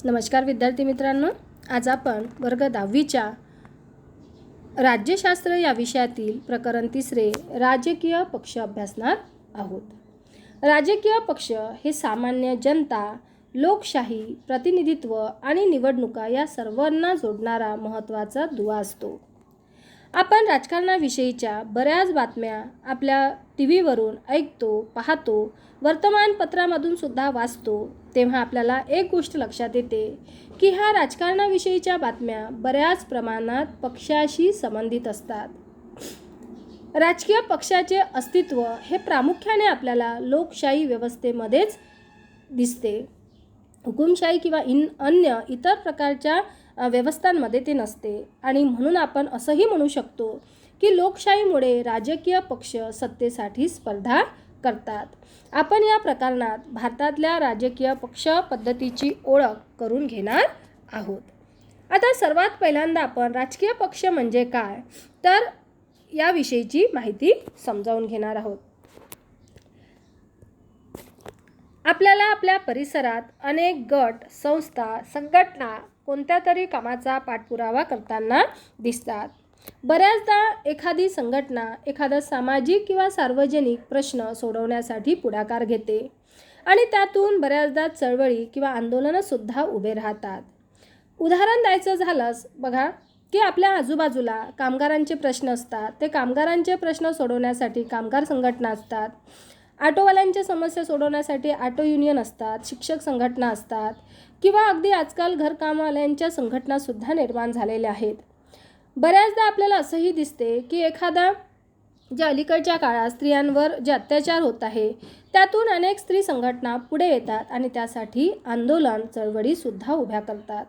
नमस्कार विद्यार्थी मित्रांनो, आज आपण वर्ग 10वीच्या राज्यशास्त्र या विषयातील प्रकरण 3 राजकीय पक्ष अभ्यासणार आहोत. राजकीय पक्ष हे सामान्य जनता, लोकशाही, प्रतिनिधित्व आणि निवडणुका या सर्वांना जोडणारा महत्त्वाचा दुवा असतो. आपण राजकारणाविषयीच्या बऱ्याच बातम्या आपल्या टीव्हीवरून ऐकतो, पाहतो, वर्तमानपत्रामधून सुद्धा वाचतो. तेव्हा आपल्याला एक गोष्ट लक्षात येते की ह्या राजकारणाविषयीच्या बातम्या बऱ्याच प्रमाणात पक्षाशी संबंधित असतात. राजकीय पक्षाचे अस्तित्व हे प्रामुख्याने आपल्याला लोकशाही व्यवस्थेमध्येच दिसते. हुकुमशाही किंवा अन्य इतर प्रकारच्या व्यवस्थांमध्ये ते नसते आणि म्हणून आपण असंही म्हणू शकतो की लोकशाहीमुळे राजकीय पक्ष सत्तेसाठी स्पर्धा करतात. आपण या प्रकरणात भारतातल्या राजकीय पक्ष पद्धतीची ओळख करून घेणार आहोत. आता सर्वात पहिल्यांदा आपण राजकीय पक्ष म्हणजे काय तर याविषयीची माहिती समजावून घेणार आहोत. आपल्याला आपल्या परिसरात अनेक गट, संस्था, संघटना कोणत्या तरी कामाचा पाठपुरावा करताना दिसतात. बऱ्याचदा एखादी संघटना एखादा सामाजिक किंवा सार्वजनिक प्रश्न सोडवण्यासाठी पुढाकार घेते आणि त्यातून बऱ्याचदा चळवळी किंवा आंदोलनंसुद्धा उभे राहतात. उदाहरण द्यायचं झालंच बघा की आपल्या आजूबाजूला कामगारांचे प्रश्न असतात. ते कामगारांचे प्रश्न सोडवण्यासाठी कामगार संघटना असतात. ऑटोवाल्यांच्या समस्या सोडवण्यासाठी ऑटो युनियन असतात, शिक्षक संघटना असतात किंवा अगदी आजकाल घरकामवाल्यांच्या संघटनासुद्धा निर्माण झालेल्या आहेत. बऱ्याचदा आपल्याला असंही दिसते की एखादा ज्या अलीकडच्या काळात स्त्रियांवर जे अत्याचार होत आहे त्यातून अनेक स्त्री संघटना पुढे येतात आणि त्यासाठी आंदोलन चळवळीसुद्धा उभ्या करतात.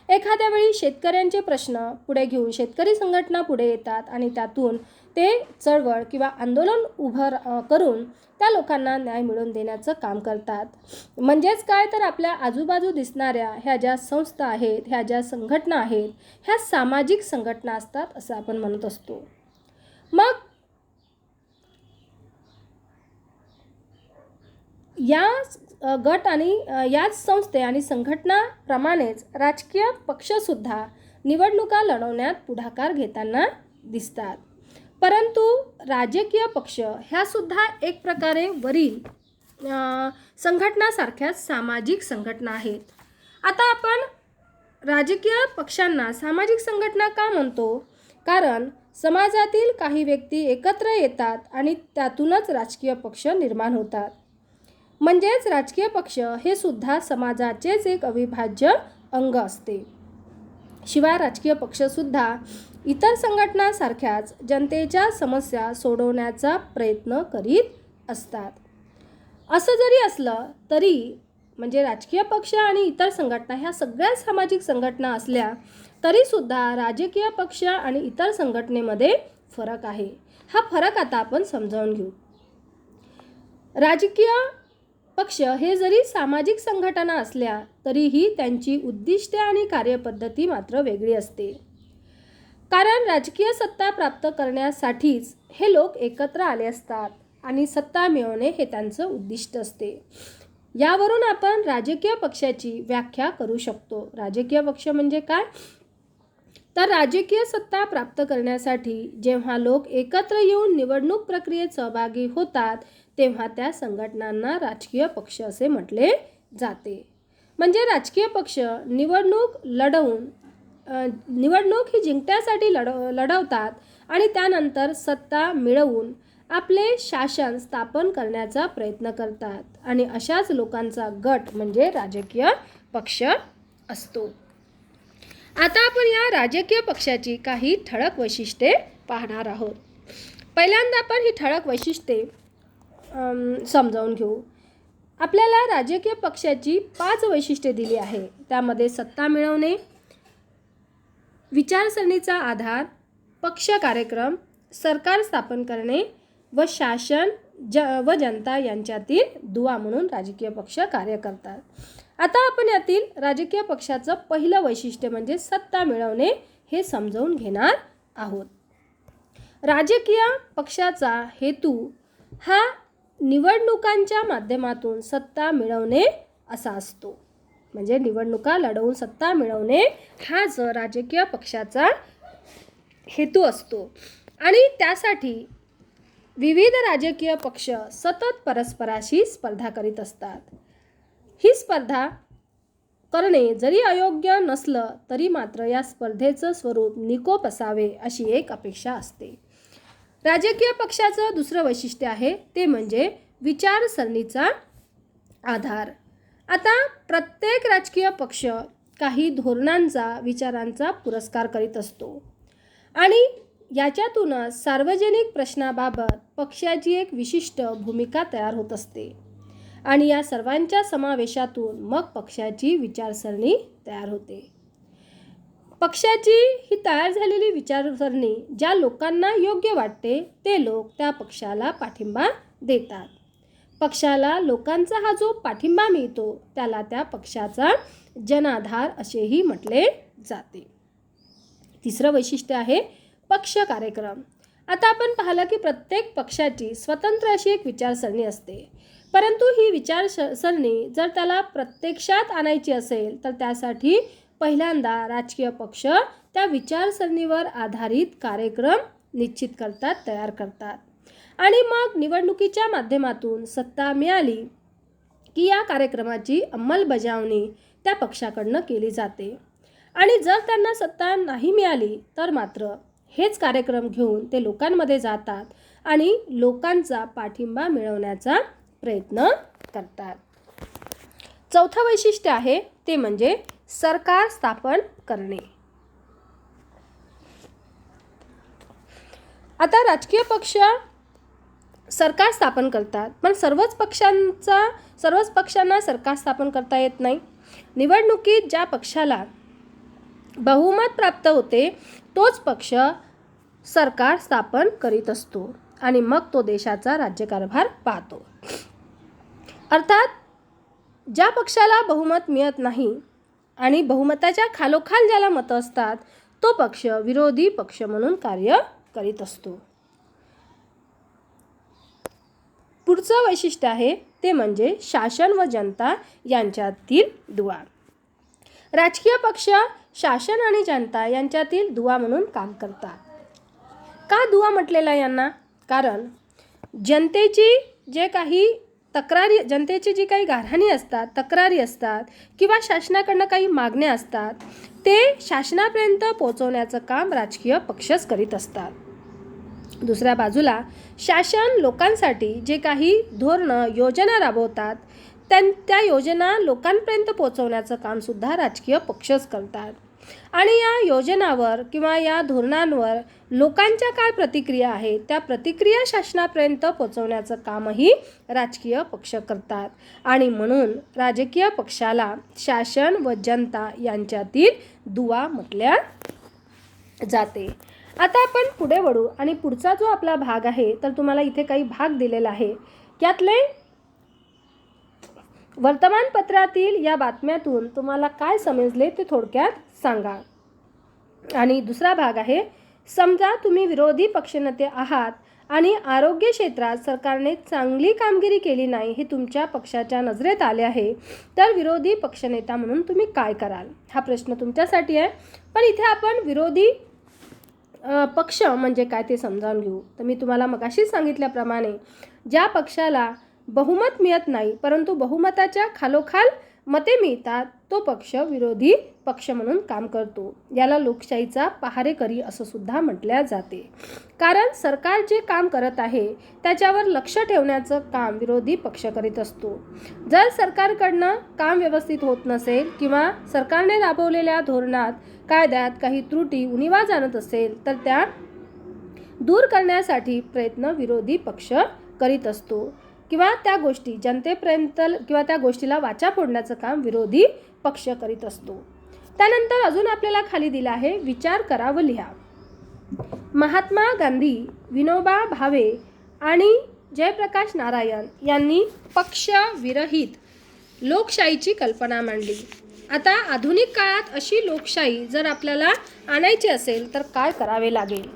एखाद्या वेळी शेतकऱ्यांचे प्रश्न पुढे घेऊन शेतकरी संघटना पुढे येतात आणि त्यातून ते चळवळ किंवा आंदोलन उभं करून त्या लोकांना न्याय मिळवून देण्याचं काम करतात. म्हणजेच काय तर आपल्या आजूबाजू दिसणाऱ्या ह्या ज्या संस्था आहेत, ह्या ज्या संघटना आहेत, ह्या सामाजिक संघटना असतात असं आपण म्हणत असतो. मग या गट आणि याच संस्थे आणि संघटनाप्रमाणेच राजकीय पक्षसुद्धा निवडणुका लढवण्यात पुढाकार घेताना दिसतात. परंतु राजकीय पक्ष ह्यासुद्धा एक प्रकारे वरील संघटनासारख्याच सामाजिक संघटना आहेत. आता आपण राजकीय पक्षांना सामाजिक संघटना का म्हणतो? कारण समाजातील काही व्यक्ती एकत्र येतात आणि त्यातूनच राजकीय पक्ष निर्माण होतात. म्हणजेच राजकीय पक्ष हे सुद्धा समाजाचेच एक अविभाज्य अंग असते. शिवाय राजकीय पक्षसुद्धा इतर संघटनांसारख्याच जनतेच्या समस्या सोडवण्याचा प्रयत्न करीत असतात. असं जरी असलं तरी म्हणजे राजकीय पक्ष आणि इतर संघटना ह्या सगळ्या सामाजिक संघटना असल्या तरीसुद्धा राजकीय पक्ष आणि इतर संघटनेमध्ये फरक आहे. हा फरक आता आपण समजावून घेऊ. राजकीय पक्ष हे जरी सामाजिक संघटना असल्या तरीही त्यांची उद्दिष्टे आणि कार्यपद्धती मात्र वेगळी असते. कारण राजकीय सत्ता प्राप्त करण्यासाठीच हे लोक एकत्र आले असतात आणि सत्ता मिळवणे हे त्यांचं उद्दिष्ट असते. यावरून आपण राजकीय पक्षाची व्याख्या करू शकतो. राजकीय पक्ष म्हणजे काय तर राजकीय सत्ता प्राप्त करण्यासाठी जेव्हा लोक एकत्र येऊन निवडणूक प्रक्रियेत सहभागी होतात तेव्हा त्या संघटनांना राजकीय पक्ष असे म्हटले जाते. म्हणजे राजकीय पक्ष निवडणूक ही जिंकण्यासाठी लढवतात आणि त्यानंतर सत्ता मिळवून आपले शासन स्थापन करण्याचा प्रयत्न करतात आणि अशाच लोकांचा गट म्हणजे राजकीय पक्ष असतो. आता आपण या राजकीय पक्षाची काही ठळक वैशिष्ट्ये पाहणार आहोत. पहिल्यांदा आपण ही ठळक वैशिष्ट्ये समजावून घेऊ. आपल्याला राजकीय पक्षाची 5 वैशिष्ट्ये दिली आहे. त्यामध्ये सत्ता मिळवणे, विचारसरणीचा आधार, पक्ष कार्यक्रम, सरकार स्थापन करणे व शासन व जनता यांच्यातील दुवा म्हणून राजकीय पक्ष कार्य करतात. आता आपण यातील राजकीय पक्षाचं पहिलं वैशिष्ट्य म्हणजे सत्ता मिळवणे हे समजावून घेणार आहोत. राजकीय पक्षाचा हेतू हा निवडणुकांच्या माध्यमातून सत्ता मिळवणे असा असतो. म्हणजे निवडणुका लढवून सत्ता मिळवणे हाच राजकीय पक्षाचा हेतू असतो. आणि त्यासाठी विविध राजकीय पक्ष सतत परस्पराशी स्पर्धा करीत असतात. ही स्पर्धा करणे जरी अयोग्य नसलं तरी मात्र या स्पर्धेचं स्वरूप निकोप असावे अशी एक अपेक्षा असते. राजकीय पक्षाचं दुसरं वैशिष्ट्य आहे ते म्हणजे विचारसरणीचा आधार. आता प्रत्येक राजकीय पक्ष काही धोरणांचा, विचारांचा पुरस्कार करीत असतो आणि याच्यातूनच सार्वजनिक प्रश्नाबाबत पक्षाची एक विशिष्ट भूमिका तयार होत असते आणि या सर्वांच्या समावेशातून मग पक्षाची विचारसरणी तयार होते. पक्षाची ही तयार झालेली विचारसरणी ज्या लोकांना योग्य वाटते ते लोक त्या पक्षाला पाठिंबा देतात. पक्षाला लोकांचा हा जो पाठिंबा मिळतो त्याला त्या पक्षाचा जनाधार असेही म्हटले जाते. तिसरं वैशिष्ट्य आहे पक्ष कार्यक्रम. आता आपण पाहिलं की प्रत्येक पक्षाची स्वतंत्र अशी एक विचारसरणी असते, परंतु ही विचारसरणी जर त्याला प्रत्यक्षात आणायची असेल तर त्यासाठी पहिल्यांदा राजकीय पक्ष त्या विचारसरणीवर आधारित कार्यक्रम निश्चित करतात, तयार करतात आणि मग निवडणुकीच्या माध्यमातून सत्ता मिळाली की या कार्यक्रमाची अंमलबजावणी त्या पक्षाकडनं केली जाते. आणि जर त्यांना सत्ता नाही मिळाली तर मात्र हेच कार्यक्रम घेऊन ते लोकांमध्ये जातात आणि लोकांचा पाठिंबा मिळवण्याचा प्रयत्न करतात. चौथं वैशिष्ट्य आहे ते म्हणजे सरकार स्थापन करणे. आता राजकीय पक्ष सरकार स्थापन करतात, पण सर्वच पक्षांना सरकार स्थापन करता येत नाही. निवडणुकीत ज्या पक्षाला बहुमत प्राप्त होते तोच पक्ष सरकार स्थापन करीत असतो आणि मग तो देशाचा राज्यकारभार पाहतो. अर्थात ज्या पक्षाला बहुमत मिळत नाही आणि बहुमताच्या खालोखाल ज्याला मतं असतात तो पक्ष विरोधी पक्ष म्हणून कार्य करीत असतो. पुढचं वैशिष्ट्य आहे ते म्हणजे शासन व जनता यांच्यातील दुवा. राजकीय पक्ष शासन आणि जनता यांच्यातील दुवा म्हणून काम करतात. का दुवा म्हटलेला यांना? कारण जनतेची जी काही गाऱ्हाणी असतात, तक्रारी असतात किंवा शासनाकडनं काही मागण्या असतात ते शासनापर्यंत पोहोचवण्याचं काम राजकीय पक्षच करीत असतात. दुसऱ्या बाजूला शासन लोकांसाठी जे काही धोरणं, योजना राबवतात त्या योजना लोकांपर्यंत पोहोचवण्याचं कामसुद्धा राजकीय पक्षच करतात आणि या योजनावर किंवा या धोरणांवर लोकांच्या काय प्रतिक्रिया आहेत त्या प्रतिक्रिया शासनापर्यंत पोहोचवण्याचं कामही राजकीय पक्ष करतात आणि म्हणून राजकीय पक्षाला शासन व जनता यांच्यातील दुवा म्हटल्या जाते. आता आपण पुढे वळू आणि पुढचा जो आपला भाग आहे तर तुम्हाला इथे काही भाग दिलेला आहे. यातले वर्तमानपत्रातील या बातम्यातून तुम्हाला काय समजले ते थोडक्यात सांगा. आणि दुसरा भाग आहे समजा तुम्ही विरोधी पक्षनेते आहात आणि आरोग्य क्षेत्रात सरकारने चांगली कामगिरी केली नाही हे तुमच्या पक्षाच्या नजरेत आले आहे तर विरोधी पक्षनेता म्हणून तुम्ही काय कराल? हा प्रश्न तुमच्यासाठी आहे. पण इथे आपण विरोधी पक्ष म्हणजे काय ते समजावून घेऊ. तर मी तुम्हाला मगाशीच सांगितल्याप्रमाणे ज्या पक्षाला बहुमत मिळत नाही परंतु बहुमताच्या खालोखाल मते मिळतात तो पक्ष विरोधी पक्ष म्हणून काम करतो. याला लोकशाहीचा पहारेकरी असं सुद्धा म्हटल्या जाते. कारण सरकार जे काम करत आहे त्याच्यावर लक्ष ठेवण्याचं काम विरोधी पक्ष करीत असतो. जर सरकारकडनं काम व्यवस्थित होत नसेल किंवा सरकारने राबवलेल्या धोरणात, कायद्यात काही त्रुटी, उणिवा जाणत असेल तर त्या दूर करण्यासाठी प्रयत्न विरोधी पक्ष करीत असतो किंवा त्या गोष्टी जनतेपर्यंत किंवा त्या गोष्टीला वाचा फोडण्याचं काम विरोधी पक्ष करीत असतो. त्यानंतर अजून आपल्याला खाली दिला आहे विचार करा व लिहा. महात्मा गांधी, विनोबा भावे आणि जयप्रकाश नारायण यांनी पक्षविरहित लोकशाहीची कल्पना मांडली. आता आधुनिक काळात अशी लोकशाही जर आपल्याला आणायची असेल तर काय करावे लागेल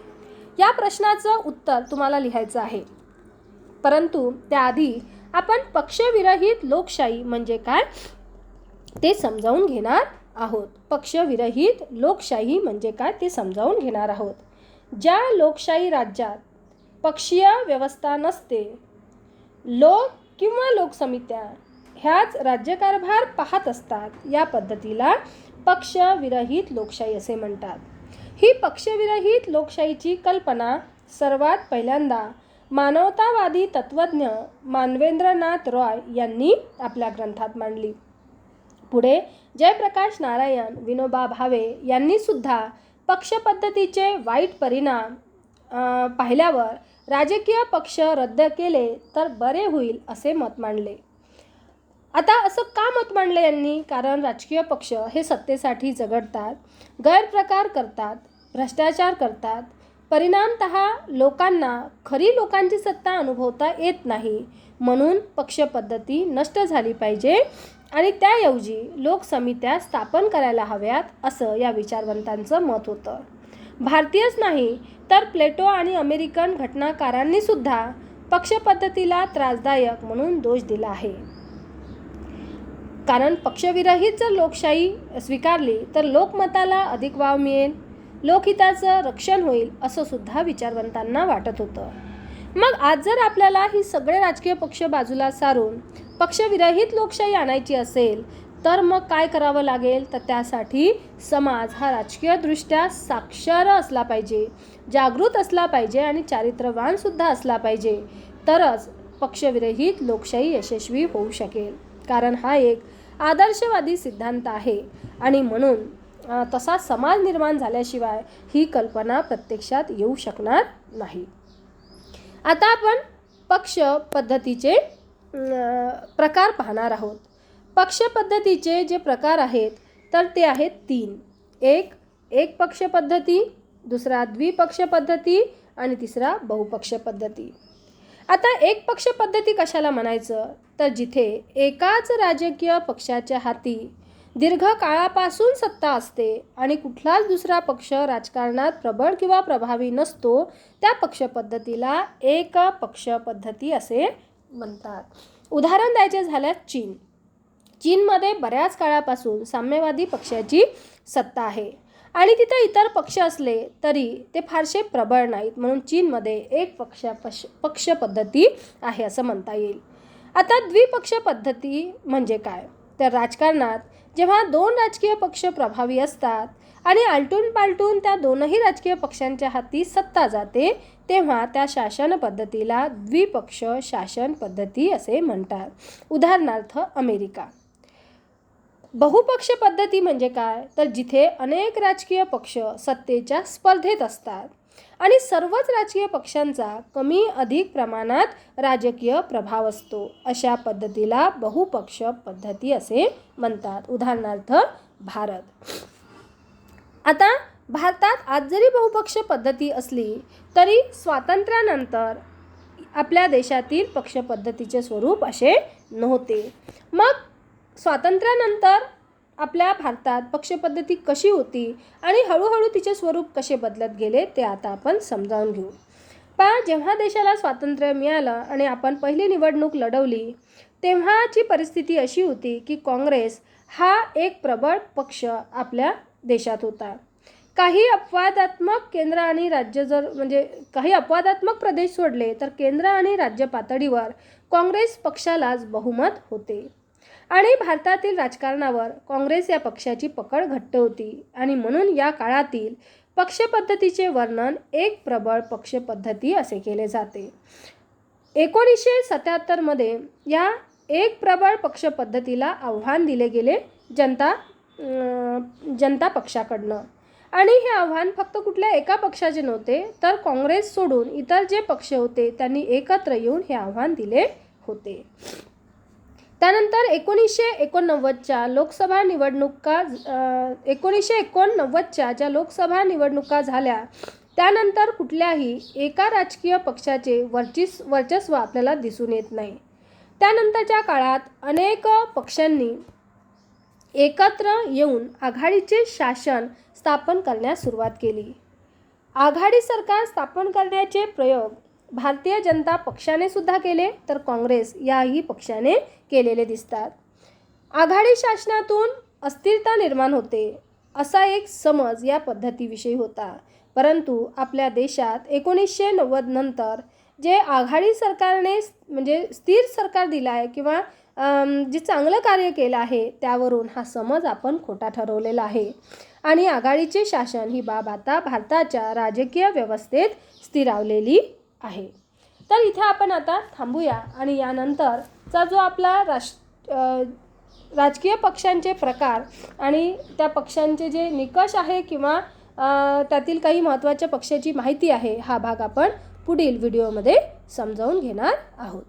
या प्रश्नाचं उत्तर तुम्हाला लिहायचं आहे. परंतु त्याआधी आपण पक्षविरहित लोकशाही म्हणजे काय ते समजावून घेणार आहोत. पक्षविरहित लोकशाही म्हणजे काय ते समजावून घेणार आहोत. ज्या लोकशाही राज्यात पक्षीय व्यवस्था नसते, लोक किंवा लोकसमित्या ह्याच राज्यकारभार पाहत असतात, या पद्धतीला पक्षविरहित लोकशाही असे म्हणतात. ही पक्षविरहित लोकशाहीची कल्पना सर्वात पहिल्यांदा मानवतावादी तत्त्वज्ञ मानवेंद्रनाथ रॉय यांनी आपल्या ग्रंथात मांडली. पुढे जयप्रकाश नारायण, विनोबा भावे यांनी सुद्धा पक्षपद्धतीचे वाईट परिणाम पाहिल्यावर राजकीय पक्ष रद्द केले तर बरे होईल असे मत मांडले. आता असं का मत मांडले यांनी? कारण राजकीय पक्ष हे सत्तेसाठी झगडतात, गैरप्रकार करतात, भ्रष्टाचार करतात. परिणामतः लोकांना खरी लोकांची सत्ता अनुभवता येत नाही. म्हणून पक्षपद्धती नष्ट झाली पाहिजे आणि त्याऐवजी लोकसमित्या स्थापन करायला हव्यात असं या विचारवंतांचं मत होतं. भारतीयच नाही तर प्लेटो आणि अमेरिकन घटनाकारांनी सुद्धा पक्षपद्धतीला त्रासदायक म्हणून दोष दिला आहे. कारण पक्षविरहित जर लोकशाही स्वीकारली तर लोकमताला अधिक वाव मिळेल, लोकहिताचं रक्षण होईल असं सुद्धा विचारवंतांना वाटत होतं. मग आज जर आपल्याला ही सगळे राजकीय पक्ष बाजूला सारून पक्षविरहित लोकशाही आणायची असेल तर मग काय करावं लागेल? तर त्यासाठी समाज हा राजकीयदृष्ट्या साक्षर असला पाहिजे, जागृत असला पाहिजे आणि चारित्र्यवान सुद्धा असला पाहिजे. तरच पक्षविरहित लोकशाही यशस्वी होऊ शकेल. कारण हा एक आदर्शवादी सिद्धांत आहे आणि म्हणून तसा समाज निर्माण झाल्याशिवाय ही कल्पना प्रत्यक्षात येऊ शकणार नाही. आता आपण पक्ष पद्धतीचे प्रकार पाहणार आहोत. पक्ष पद्धतीचे जे प्रकार आहेत तर ते आहेत 3. एक पक्ष पद्धती, दुसरा द्विपक्ष पद्धती आणि तिसरा बहुपक्ष पद्धती. आता एक पक्ष पद्धती कशाला म्हणायचं? तर जिथे एकाच राजकीय पक्षाच्या हाती दीर्घ काळापासून सत्ता असते आणि कुठलाच दुसरा पक्ष राजकारणात प्रबळ किंवा प्रभावी नसतो, त्या पक्षपद्धतीला एक पक्ष पद्धती असे म्हणतात. उदाहरण द्यायचे झाल्यास चीनमध्ये बऱ्याच काळापासून साम्यवादी पक्षाची सत्ता आहे आणि तिथे इतर पक्ष असले तरी ते फारसे प्रबळ नाहीत. म्हणून चीनमध्ये एक पक्ष पद्धती आहे असं म्हणता येईल. आता द्विपक्ष पद्धती म्हणजे काय? तर राजकारणात जेव्हा 2 राजकीय पक्ष प्रभावी असतात आणि आलटून पालटून त्या दोनही राजकीय पक्षांच्या हाती सत्ता जाते तेव्हा त्या शासन पद्धतीला द्विपक्ष शासन पद्धती असे म्हणतात. उदाहरणार्थ अमेरिका. बहुपक्ष पद्धती म्हणजे काय? तर जिथे अनेक राजकीय पक्ष सत्तेच्या स्पर्धेत असतात आणि सर्वच राजकीय पक्षांचा कमी अधिक प्रमाणात राजकीय प्रभाव असतो, अशा पद्धतीला बहुपक्ष पद्धती असे म्हणतात. उदाहरणार्थ भारत. आता भारतात आज जरी बहुपक्ष पद्धती असली तरी स्वातंत्र्यानंतर आपल्या देशातील पक्षपद्धतीचे स्वरूप असे नव्हते. मग स्वातंत्र्यानंतर आपल्या भारतात पक्षपद्धती कशी होती आणि हळूहळू तिचे स्वरूप कसे बदलत गेले ते आता आपण समजावून घेऊ. जेव्हा देशाला स्वातंत्र्य मिळालं आणि आपण पहिली निवडणूक लढवली तेव्हाची परिस्थिती अशी होती की काँग्रेस हा एक प्रबळ पक्ष आपल्या देशात होता. काही अपवादात्मक केंद्र आणि राज्य काही अपवादात्मक प्रदेश सोडले तर केंद्र आणि राज्य पातळीवर काँग्रेस पक्षालाच बहुमत होते आणि भारतातील राजकारणावर काँग्रेस या पक्षाची पकड घट्ट होती आणि म्हणून या काळातील पक्षपद्धतीचे वर्णन एक प्रबळ पक्षपद्धती असे केले जाते. 1977 मध्ये या एक प्रबळ पक्षपद्धतीला आव्हान दिले गेले जनता पक्षाकडनं आणि हे आव्हान फक्त कुठल्या एका पक्षाचे नव्हते तर काँग्रेस सोडून इतर जे पक्ष होते त्यांनी एकत्र येऊन हे आव्हान दिले होते. त्यानंतर 1989च्या लोकसभा ज्या लोकसभा निवडणुका झाल्या त्यानंतर कुठल्याही एका राजकीय पक्षाचे वर्चस्व आपल्याला दिसून येत नाही. त्यानंतरच्या काळात अनेक पक्षांनी एकत्र येऊन आघाडीचे शासन स्थापन करण्यास सुरुवात केली. आघाडी सरकार स्थापन करण्याचे प्रयोग भारतीय जनता पक्षाने सुद्धा केले तर काँग्रेस याही पक्षाने केलेले दिसतात. आघाडी शासनातून अस्थिरता निर्माण होते असा एक समज या पद्धतीविषयी होता. परंतु आपल्या देशात 1990 नंतर जे आघाडी सरकारने म्हणजे स्थिर सरकार दिलं आहे किंवा जे चांगलं कार्य केलं आहे त्यावरून हा समज आपण खोटा ठरवलेला आहे आणि आघाडीचे शासन ही बाब आता भारताच्या राजकीय व्यवस्थेत स्थिरावलेली आहे. तर इथे आपण आता थांबूया आणि यानंतरचा जो आपला राजकीय पक्षांचे प्रकार आणि त्या पक्षांचे जे निकष आहे किंवा त्यातील काही महत्त्वाच्या पक्षाची माहिती आहे हा भाग आपण पुढील व्हिडिओमध्ये समजावून घेणार आहोत.